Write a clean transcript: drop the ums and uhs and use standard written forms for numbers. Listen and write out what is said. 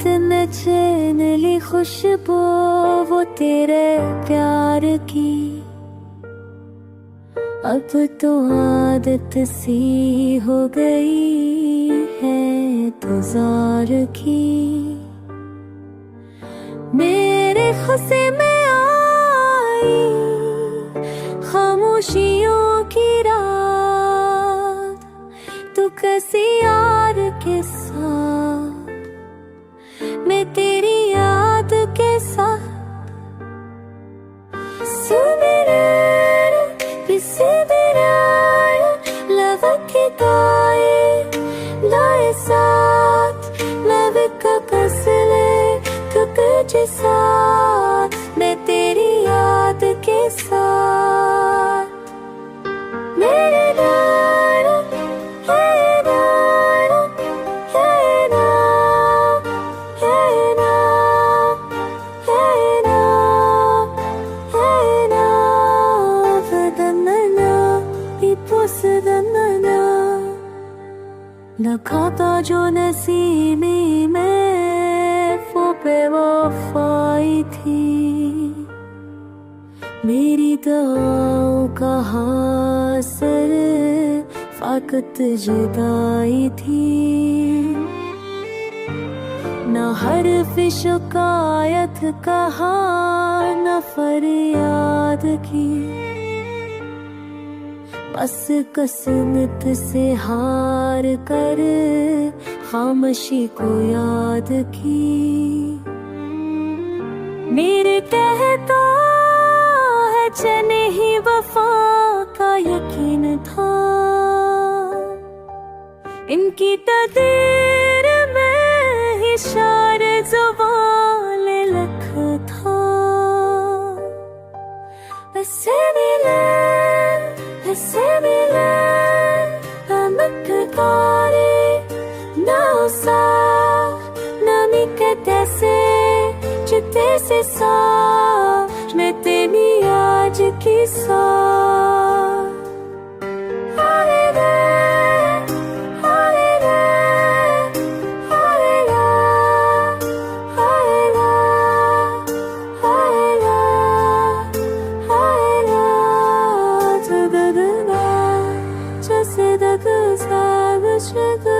ने छीन ली खुशबू वो तेरे प्यार की। अब तो आदत सी हो गई है तुजार की। मेरे खुशी में आई खामोशियों की रात, तू किसी यार के साथ, मैं तेरी याद के साथ। साथ मैं तेरी याद के साथ। मेरे नारा है नारा है ना है ना है ना है ना वदनना इपुसदनना लखाता जो नसीमी में वो बेवफाई थी। मेरी दुआओं का हासिल फाकत जुदाई थी। न हर्फ शिकायत कहा न फरियाद की, बस किस्मत से हार कर खामोशी को याद की। मेरे कहता है चने ही वफा का यकीन था, इनकी तकदीर में ही शार ज़ुबान लख था। ऐसे मिले मक्कारे ना सा नमी के तैसे चिते से सा मैं तेरी आज की सा। Just